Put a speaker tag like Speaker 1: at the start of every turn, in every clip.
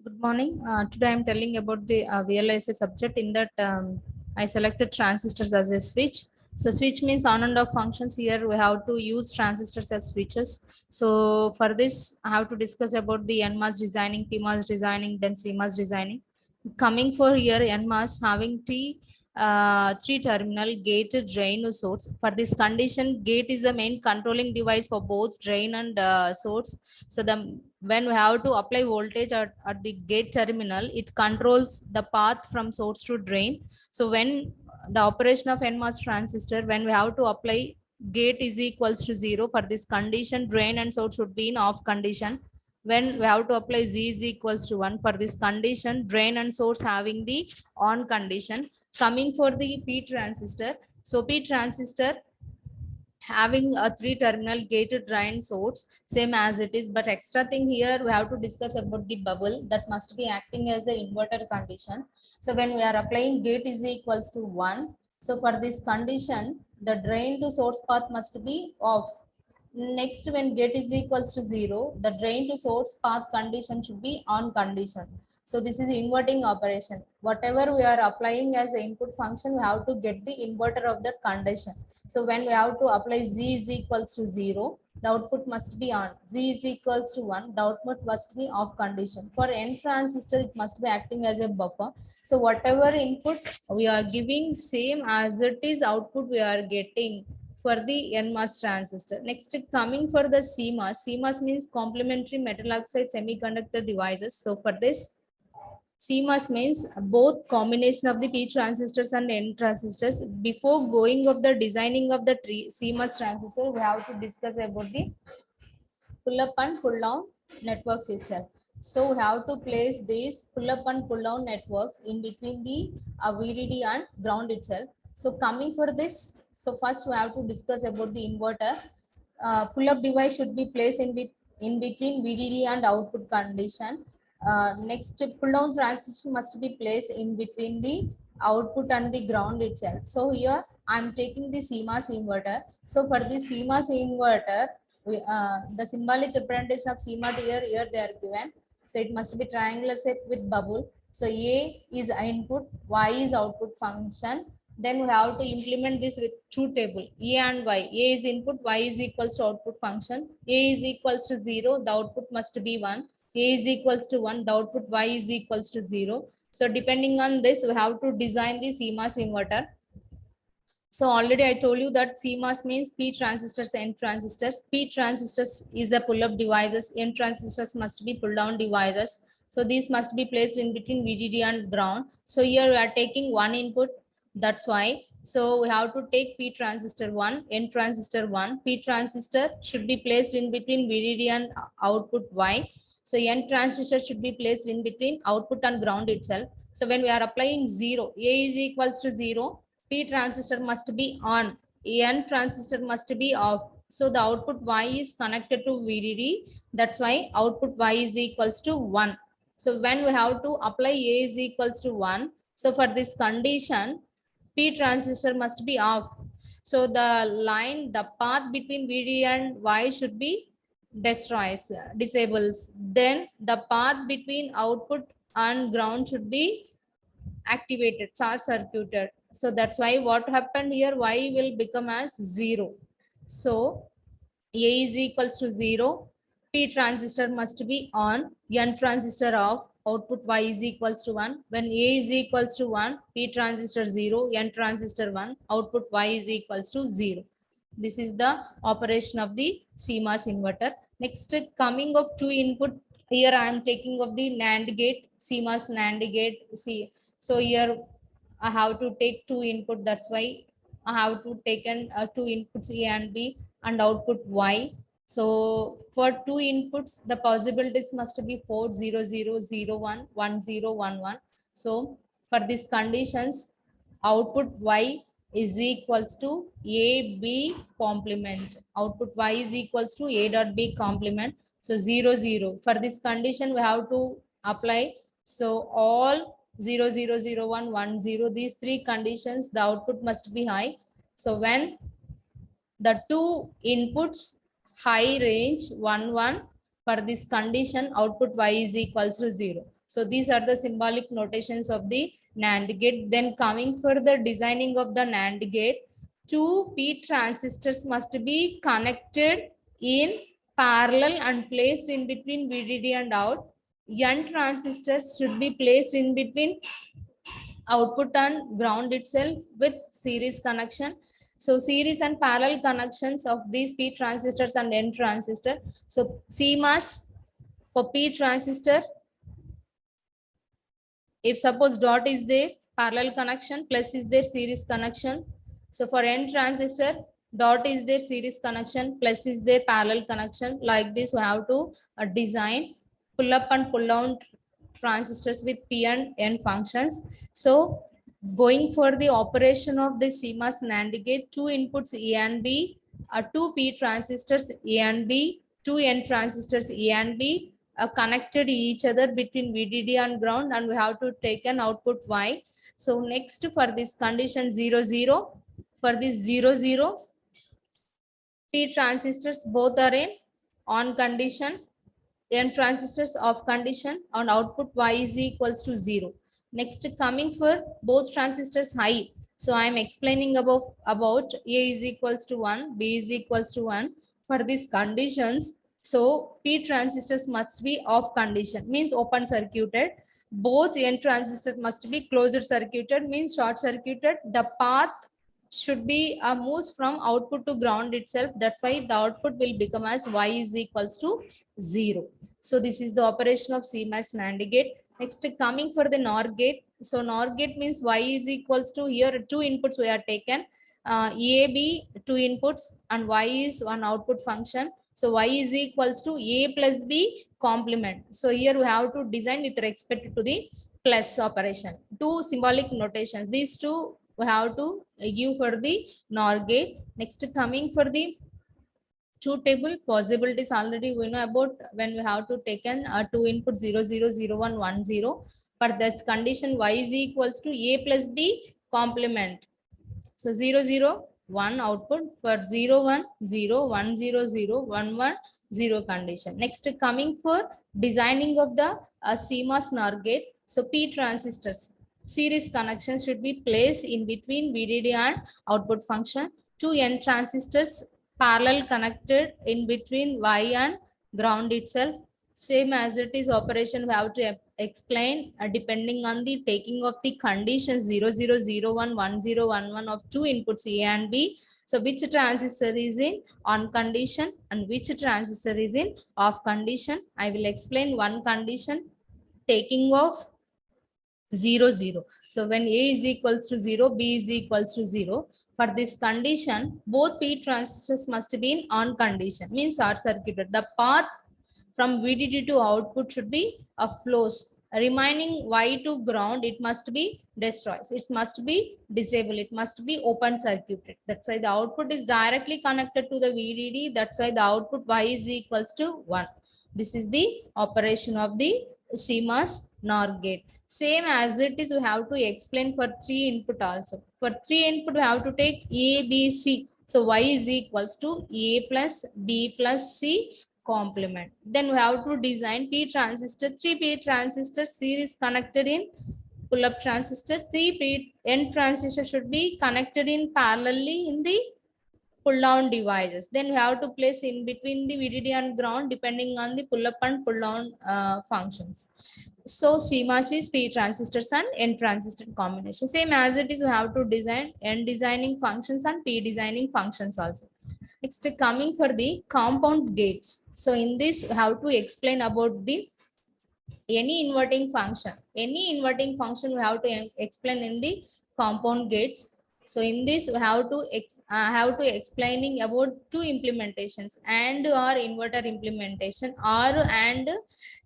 Speaker 1: Good morning. Today I'm telling about the VLSI subject. In that, I selected transistors as a switch. So switch means on and off functions. Here we have to use transistors as switches. So for this, I have to discuss about the NMOS designing, PMOS designing, then CMOS designing. Coming for here, NMOS having three terminal gated drain source. For this condition, gate is the main controlling device for both drain and source. So when we have to apply voltage at the gate terminal, it controls the path from source to drain. So when the operation of NMOS transistor, when we have to apply gate is equals to 0, for this condition drain and source should be in off condition. When we have to apply Z is equals to 1, for this condition drain and source having the on condition. Coming for the P transistor, so P transistor having a three terminal gated drain source, same as it is, but extra thing here we have to discuss about the bubble that must be acting as the inverter condition. So when we are applying gate is equals to 1, so for this condition the drain to source path must be off. Next, when gate is equals to 0, the drain to source path condition should be on condition. So this is inverting operation. Whatever we are applying as an input function, we have to get the inverter of that condition. So when we have to apply Z is equals to 0, the output must be on. Z is equals to 1, the output must be off condition. For N transistor, it must be acting as a buffer. So whatever input we are giving, same as it is output we are getting for the NMOS transistor. Next, coming for the CMOS. CMOS means complementary metal oxide semiconductor devices. So for this, CMOS means both combination of the P transistors and N transistors. Before going of the designing of the CMOS transistor, we have to discuss about the pull up and pull down networks itself. So we have to place these pull up and pull down networks in between the VDD and ground itself. So coming for this, so first we have to discuss about the inverter. Pull up device should be placed in between VDD and output condition. Next, pull down transistor must be placed in between the output and the ground itself. So here I am taking the CMOS inverter. So for the CMOS inverter, the symbolic representation of CMOS here they are given. So it must be triangular shape with bubble. So A is input, Y is output function. Then we have to implement this with two table, A and Y. A is input, Y is equals to output function. A is equals to 0, the output must be 1. A is equals to 1, the output Y is equals to 0. So depending on this, we have to design the CMOS inverter. So already I told you that CMOS means P transistors, N transistors. P transistors is a pull-up devices. N transistors must be pull-down devices. So these must be placed in between VDD and ground. So here we are taking one input. That's why. So we have to take P transistor 1, N transistor 1. P transistor should be placed in between VDD and output Y. So N transistor should be placed in between output and ground itself. So when we are applying 0, A is equals to 0. P transistor must be on, N transistor must be off. So the output Y is connected to VDD. That's why output Y is equals to 1. So when we have to apply A is equals to 1, so for this condition, P transistor must be off. So the line, the path between VDD and Y should be disables. Then the path between output and ground should be activated, short circuited. So that's why what happened here, Y will become as 0. So A is equals to 0, P transistor must be on, N transistor off, output Y is equals to 1. When A is equals to 1, P transistor 0, N transistor 1, output Y is equals to 0. This is the operation of the CMOS inverter. Next, coming of two input, here I am taking of the NAND gate, CMOS NAND gate. See, so here I have to take two input. That's why I have to take two inputs A and B and output Y. So for two inputs, the possibilities must be 4, 0, 0, 0, 1, 1, 0, 1, 1. So for these conditions, output Y is equals to A, B complement. Output Y is equals to A dot B complement. So 0, 0. For this condition, we have to apply. So all 0, 0, 0, 1, 1, 0. These three conditions, the output must be high. So when the two inputs high range 1, 1, for this condition, output Y is equals to 0. So these are the symbolic notations of the NAND gate. Then coming for the designing of the NAND gate, two p transistors must be connected in parallel and placed in between VDD and out. N transistors should be placed in between output and ground itself with series connection. So series and parallel connections of these p transistors and n transistor. So CMOS for p transistor, if suppose dot is there, parallel connection, plus is there, series connection. So for n transistor, dot is there, series connection, plus is there, parallel connection. Like this we have to design pull up and pull down transistors with p and n functions. So going for the operation of the CMOS NAND gate, two inputs A and B, two p transistors A and B, two n transistors A and B, connected each other between VDD and ground, and we have to take an output Y. So next for this condition 0 0, for this 0 0, p transistors both are in on condition, n transistors off condition, and output Y is equals to 0. Next coming for both transistors high. So I am explaining about A is equals to 1, B is equals to 1. For these conditions, so p transistors must be off condition, means open circuited. Both n transistors must be closed circuited, means short circuited. The path should be moves from output to ground itself. That's why the output will become as Y is equals to 0. So this is the operation of CMOS NAND gate. Next coming for the NOR gate. So NOR gate means Y is equals to, here two inputs we are taken, A, B, two inputs, and Y is one output function. So Y is equals to A plus B complement. So here we have to design with respect to the plus operation. Two symbolic notations. These two we have to give for the NOR gate. Next coming for the two table possibilities, already we know about when we have to taken two input 0 0 0 1 1 0. For this condition Y is equals to A plus B complement. So 0 0 1 output, for 0 1 0 1 0 0 1 1 0 condition. Next coming for designing of the CMOS NOR gate. So p transistors series connection should be placed in between VDD and output function. Two n transistors parallel connected in between Y and ground itself. Same as it is operation we have to explain depending on the taking of the conditions 0 0 0 1 1 0 1 1 of two inputs A and B. So which transistor is in on condition and which transistor is in off condition. I will explain one condition taking of 0 0. So when A is equals to 0, B is equals to 0. For this condition, both p transistors must be in on condition, means short circuited. The path from VDD to output should be a flows. Remaining Y to ground, it must be destroyed. It must be disabled. It must be open circuited. That's why the output is directly connected to the VDD. That's why the output Y is equals to 1. This is the operation of the CMOS NOR gate. Same as it is, we have to explain for three input also. For three input, we have to take A, B, C. So Y is equals to A plus B plus C complement. Then we have to design p transistor, three p transistor series connected in pull up transistor. Three p n transistor should be connected in parallelly in the pull down devices. Then we have to place in between the VDD and ground depending on the pull up and pull down functions. So CMOS is p transistors and n transistor combination. Same as it is, we have to design n designing functions and p designing functions also. Next coming for the compound gates. So in this we have to explain about the any inverting function. Any inverting function we have to explain in the compound gates. So in this we have to explaining about two implementations, and or inverter implementation, or and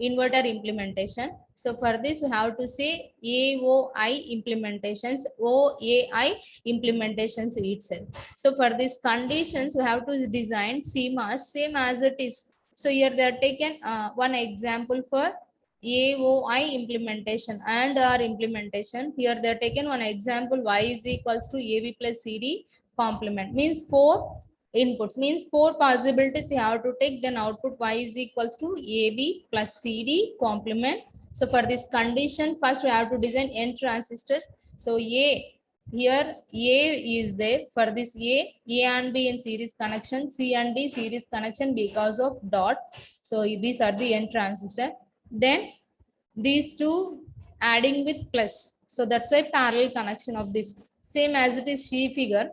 Speaker 1: inverter implementation. So for this we have to say AOI implementations, OAI implementations itself. So for these conditions we have to design CMOS same as it is. So here they are taken one example for AOI implementation and our implementation. Here they are taken one example, Y is equals to AB plus CD complement, means four inputs, means four possibilities you have to take. Then output Y is equals to AB plus CD complement. So for this condition, first we have to design n transistors. So here A is there. For this A and B in series connection, C and D series connection because of dot. So these are the n transistor. Then these two adding with plus. So that's why parallel connection of this. Same as it is C figure.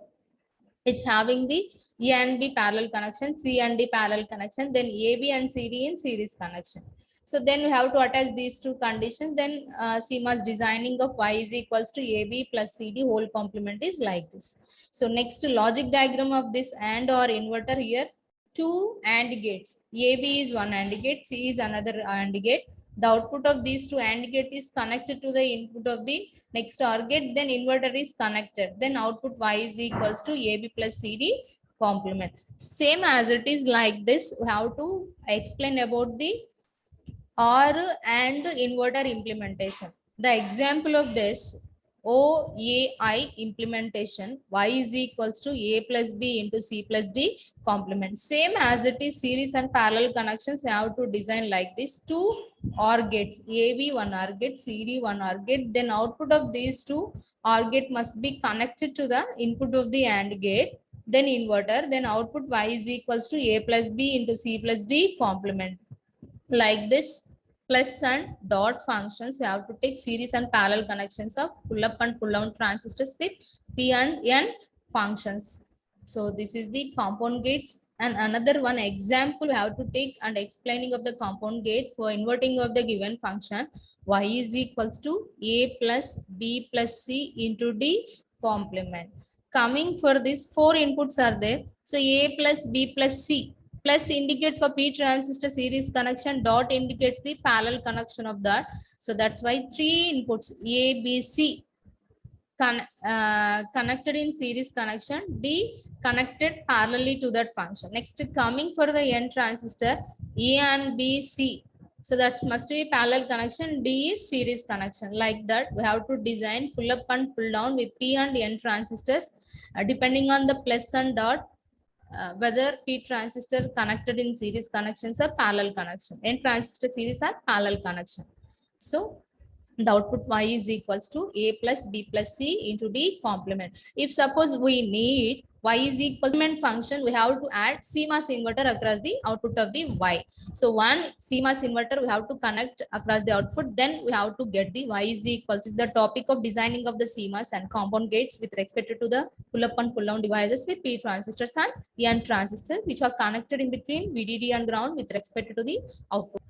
Speaker 1: It's having the E and B parallel connection, C and D parallel connection, then AB and CD in series connection. So then we have to attach these two conditions. Then CMOS designing of Y is equals to AB plus CD whole complement is like this. So next logic diagram of this AND or inverter here. Two AND gates. AB is one AND gate, C is another AND gate. The output of these two AND gate is connected to the input of the next OR gate, then inverter is connected. Then output Y is equals to AB plus CD complement. Same as it is like this, we have to explain about the OR and inverter implementation. The example of this OAI implementation, Y is equals to A plus B into C plus D complement. Same as it is series and parallel connections, we have to design like this. Two OR gates, AB one OR gate, CD one OR gate. Then output of these two OR gate must be connected to the input of the AND gate. Then inverter, then output Y is equals to A plus B into C plus D complement. Like this, plus and dot functions, we have to take series and parallel connections of pull up and pull down transistors with P and N functions. So this is the compound gates. And another one example we have to take and explaining of the compound gate for inverting of the given function. Y is equals to A plus B plus C into D complement. Coming for this, four inputs are there. So A plus B plus C. Plus indicates for P transistor series connection, dot indicates the parallel connection of that. So that's why three inputs A, B, C connected in series connection, D connected parallelly to that function. Next, coming for the N transistor, A and B, C. So that must be parallel connection, D is series connection. Like that, we have to design pull up and pull down with P and N transistors depending on the plus and dot. Whether P transistor connected in series connections or parallel connection. N transistor series are parallel connection. So the output Y is equals to A plus B plus C into D complement. If suppose we need Y is equal to function, we have to add CMOS inverter across the output of the Y. So one CMOS inverter we have to connect across the output, then we have to get the Y is equals. The topic of designing of the CMOS and compound gates with respect to the pull up and pull down devices with P transistors and N transistor, which are connected in between VDD and ground with respect to the output.